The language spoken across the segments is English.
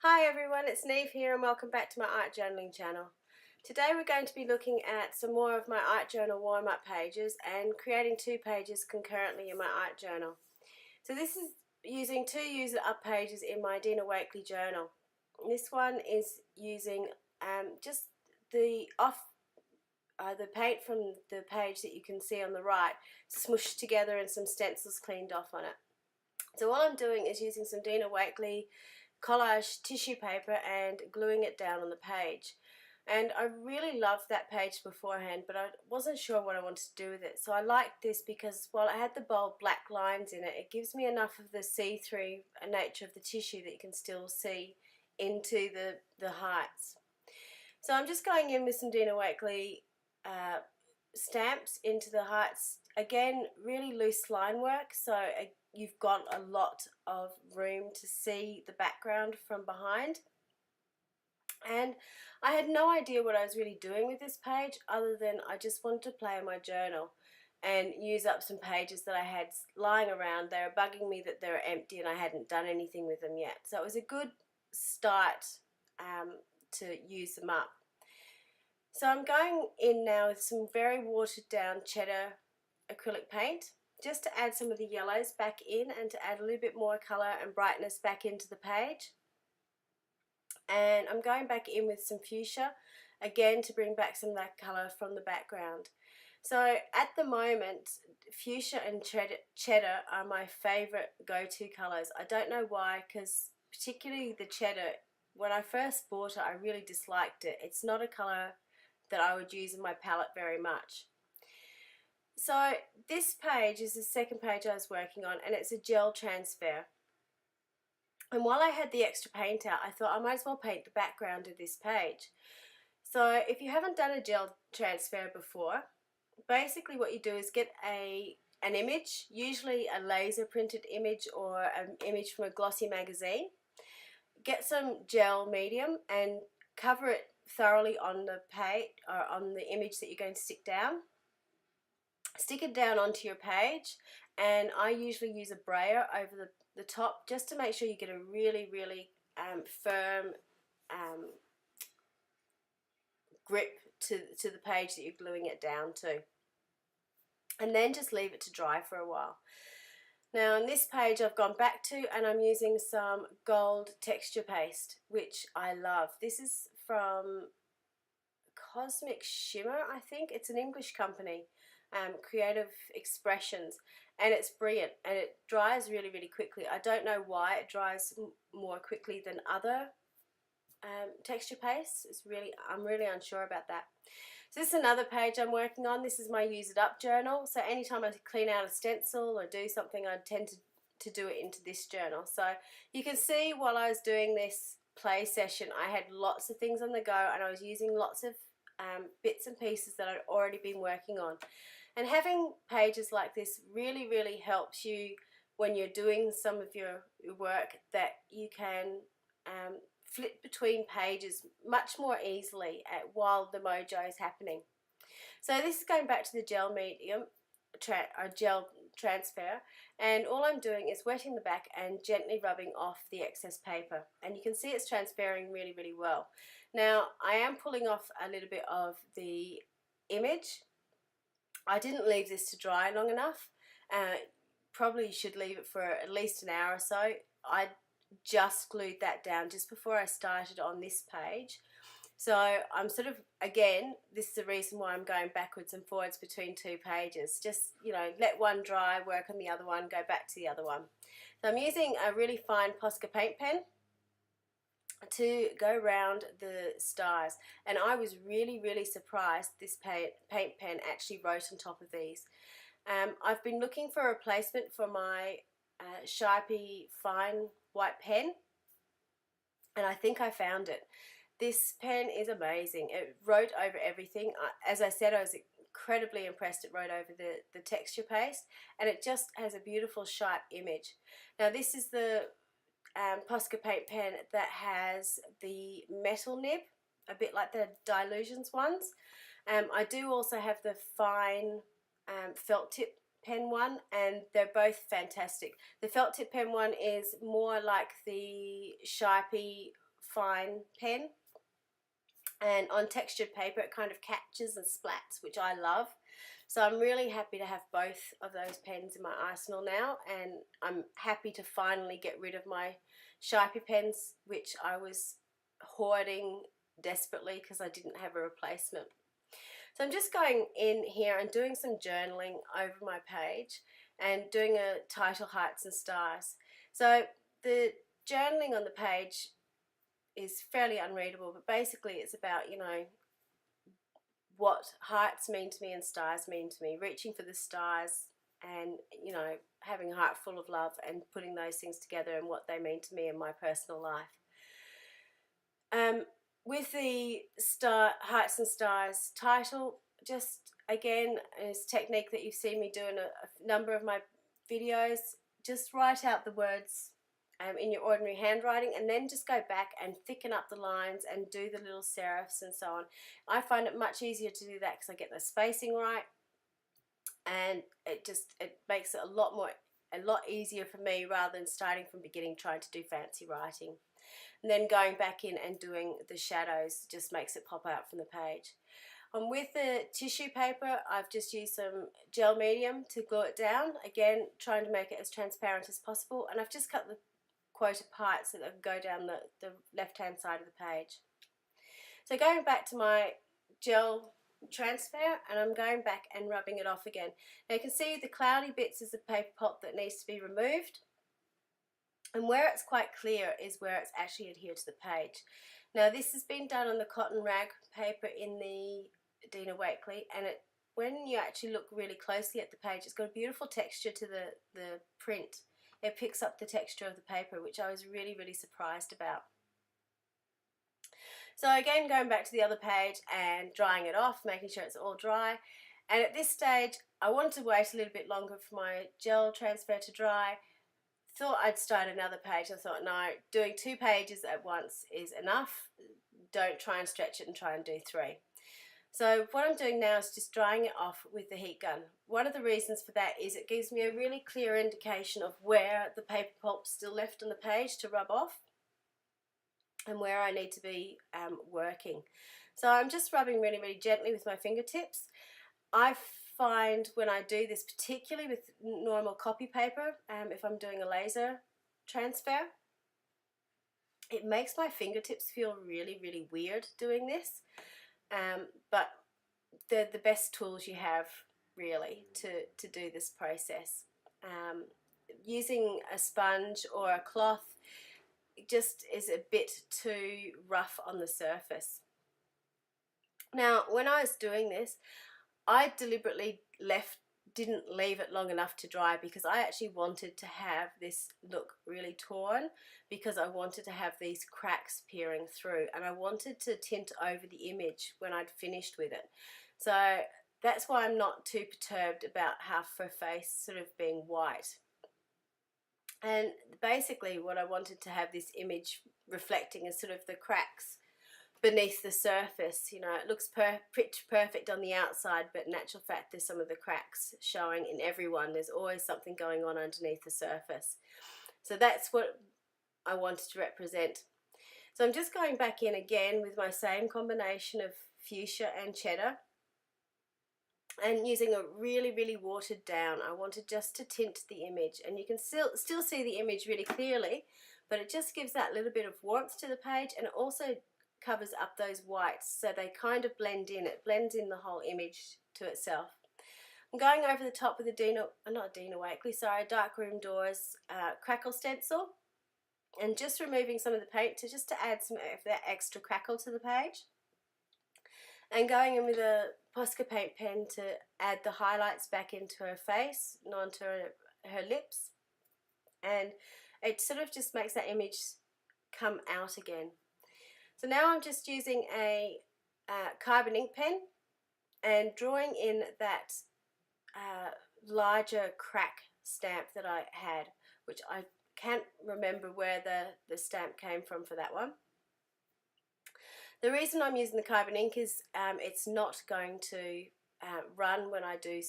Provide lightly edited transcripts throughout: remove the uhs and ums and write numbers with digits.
Hi everyone, it's Niamh here and welcome back to my art journaling channel. Today we're going to be looking at some more of my art journal warm-up pages and creating 2 pages concurrently in my art journal. So this is using 2 user-up pages in my Dina Wakley journal. This one is using just the paint from the page that you can see on the right smushed together and some stencils cleaned off on it. So what I'm doing is using some Dina Wakley Collage tissue paper and gluing it down on the page. And I really loved that page beforehand, but I wasn't sure what I wanted to do with it. So I liked this because while it had the bold black lines in it, it gives me enough of the see-through nature of the tissue that you can still see into the heights. So I'm just going in with some Dina Wakley stamps into the heights. Again, really loose line work, so you've got a lot of room to see the background from behind. And I had no idea what I was really doing with this page other than I just wanted to play in my journal and use up some pages that I had lying around. They were bugging me that they were empty and I hadn't done anything with them yet. So it was a good start to use them up. So I'm going in now with some very watered down cheddar acrylic paint just to add some of the yellows back in and to add a little bit more colour and brightness back into the page. And I'm going back in with some fuchsia again to bring back some of that colour from the background. So at the moment, fuchsia and cheddar are my favourite go-to colours. I don't know why, because particularly the cheddar, when I first bought it I really disliked it. It's not a colour that I would use in my palette very much. So this page is the second page I was working on, and it's a gel transfer. And while I had the extra paint out, I thought I might as well paint the background of this page. So if you haven't done a gel transfer before, basically what you do is get an image, usually a laser printed image or an image from a glossy magazine. Get some gel medium and cover it thoroughly on the page or on the image that you're going to stick down. Stick it down onto your page, and I usually use a brayer over the top just to make sure you get a really firm grip to the page that you're gluing it down to, and then just leave it to dry for a while. Now on this page I've gone back to and I'm using some gold texture paste, which I love. This is from Cosmic Shimmer, I think. It's an English company, Creative Expressions, and it's brilliant and it dries really quickly. I don't know why it dries more quickly than other texture pastes. I'm really unsure about that. So this is another page I'm working on. This is my use it up journal. So anytime I clean out a stencil or do something, I tend to do it into this journal. So you can see while I was doing this play session I had lots of things on the go and I was using lots of bits and pieces that I'd already been working on. And having pages like this really helps you when you're doing some of your work, that you can flip between pages much more easily while the mojo is happening. So this is going back to the gel medium, gel transfer, and all I'm doing is wetting the back and gently rubbing off the excess paper, and you can see it's transferring really well. Now I am pulling off a little bit of the image. I didn't leave this to dry long enough. Probably should leave it for at least an hour or so. I just glued that down just before I started on this page. So I'm sort of, again, this is the reason why I'm going backwards and forwards between 2 pages. Just, you know, let one dry, work on the other one, go back to the other one. So I'm using a really fine Posca paint pen to go around the stars, and I was really surprised this paint pen actually wrote on top of these. I've been looking for a replacement for my Sharpie fine white pen, and I think I found it. This pen is amazing. It wrote over everything. As I said, I was incredibly impressed. It wrote over the texture paste, and it just has a beautiful sharp image. Now this is the Posca paint pen that has the metal nib, a bit like the Dilutions ones. I do also have the fine felt tip pen one, and they're both fantastic. The felt tip pen one is more like the Sharpie fine pen, and on textured paper it kind of catches and splats, which I love. So I'm really happy to have both of those pens in my arsenal now, and I'm happy to finally get rid of my Sharpie pens, which I was hoarding desperately because I didn't have a replacement. So I'm just going in here and doing some journaling over my page and doing a title, Hearts and Stars. So the journaling on the page is fairly unreadable, but basically it's about, you know, what hearts mean to me and stars mean to me, reaching for the stars and, you know, having a heart full of love and putting those things together and what they mean to me in my personal life. With the Hearts and Stars title, just again, is a technique that you've seen me do in a number of my videos. Just write out the words in your ordinary handwriting, and then just go back and thicken up the lines and do the little serifs and so on. I find it much easier to do that because I get the spacing right, and it makes it a lot easier for me rather than starting from beginning trying to do fancy writing. And then going back in and doing the shadows just makes it pop out from the page. With the tissue paper, I've just used some gel medium to glue it down, again trying to make it as transparent as possible, and I've just cut the quote apart so that it can go down the left hand side of the page. So going back to my gel transfer, and I'm going back and rubbing it off again. Now you can see the cloudy bits is the paper pulp that needs to be removed, and where it's quite clear is where it's actually adhered to the page. Now this has been done on the cotton rag paper in the Dina Wakley, and when you actually look really closely at the page, it's got a beautiful texture to the print. It picks up the texture of the paper, which I was really, really surprised about. So again, going back to the other page and drying it off, making sure it's all dry. And at this stage, I wanted to wait a little bit longer for my gel transfer to dry. Thought I'd start another page. I thought, no, doing 2 pages at once is enough. Don't try and stretch it and try and do 3. So what I'm doing now is just drying it off with the heat gun. One of the reasons for that is it gives me a really clear indication of where the paper pulp's still left on the page to rub off and where I need to be working. So I'm just rubbing really, really gently with my fingertips. I find when I do this, particularly with normal copy paper, if I'm doing a laser transfer, it makes my fingertips feel really, really weird doing this. But they're the best tools you have really to do this process. Using a sponge or a cloth just is a bit too rough on the surface. Now when I was doing this, I deliberately didn't leave it long enough to dry because I actually wanted to have this look really torn, because I wanted to have these cracks peering through, and I wanted to tint over the image when I'd finished with it. So that's why I'm not too perturbed about half her face sort of being white. And basically what I wanted to have this image reflecting is sort of the cracks beneath the surface. You know, it looks pitch perfect on the outside, but in actual fact there's some of the cracks showing in everyone. There's always something going on underneath the surface. So that's what I wanted to represent. So I'm just going back in again with my same combination of fuchsia and cheddar, and using a really, really watered down. I wanted just to tint the image, and you can still see the image really clearly, but it just gives that little bit of warmth to the page, and it also covers up those whites so they kind of blend in. It blends in the whole image to itself. I'm going over the top with a Darkroom Doors crackle stencil, and just removing some of the paint just to add some of that extra crackle to the page, and going in with a Posca paint pen to add the highlights back into her face and onto her lips, and it sort of just makes that image come out again. So now I'm just using a carbon ink pen and drawing in that larger crack stamp that I had, which I can't remember where the stamp came from for that one. The reason I'm using the carbon ink is it's not going to run when I do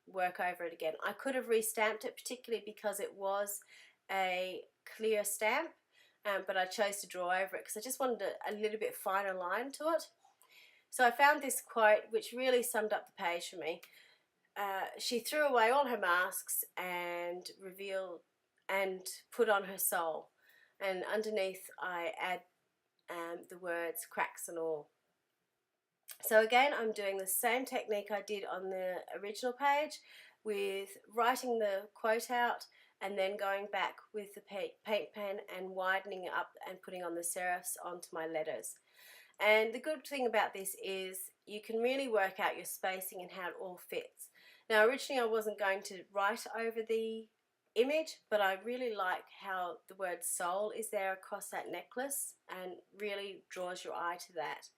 work over it again. I could have restamped it, particularly because it was a clear stamp, but I chose to draw over it because I just wanted a little bit finer line to it. So I found this quote which really summed up the page for me. She threw away all her masks and revealed and put on her soul. And underneath I add the words cracks and all. So again, I'm doing the same technique I did on the original page, with writing the quote out and then going back with the paint pen and widening it up and putting on the serifs onto my letters. And the good thing about this is you can really work out your spacing and how it all fits. Now originally I wasn't going to write over the image, but I really like how the word soul is there across that necklace and really draws your eye to that.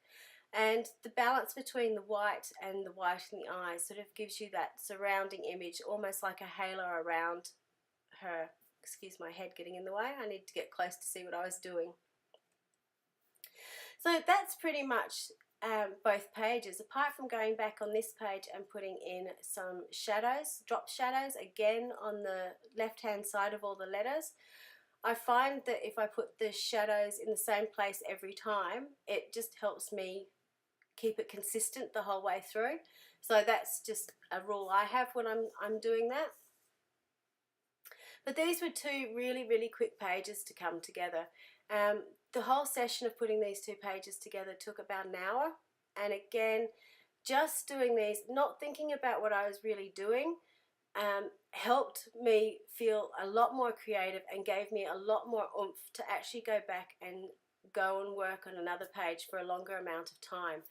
And the balance between the white and the white in the eyes sort of gives you that surrounding image, almost like a halo around her. Excuse my head getting in the way, I need to get close to see what I was doing. So that's pretty much both pages, apart from going back on this page and putting in some shadows, drop shadows again on the left hand side of all the letters. I find that if I put the shadows in the same place every time, it just helps me keep it consistent the whole way through. So that's just a rule I have when I'm doing that. But these were two really quick pages to come together. The whole session of putting these two pages together took about an hour, and again, just doing these, not thinking about what I was really doing, helped me feel a lot more creative and gave me a lot more oomph to actually go back and go and work on another page for a longer amount of time.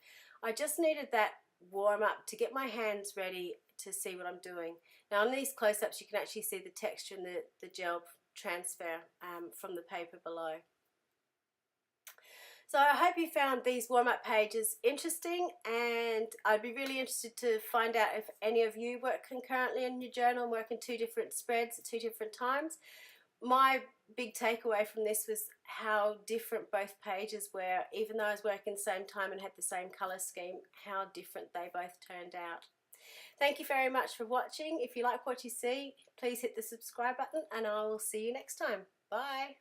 I just needed that warm up to get my hands ready to see what I'm doing. Now on these close-ups you can actually see the texture and the gel transfer from the paper below. So I hope you found these warm-up pages interesting, and I'd be really interested to find out if any of you work concurrently in your journal and work in two different spreads at two different times. My big takeaway from this was how different both pages were, even though I was working the same time and had the same colour scheme, how different they both turned out. Thank you very much for watching. If you like what you see, please hit the subscribe button and I will see you next time. Bye.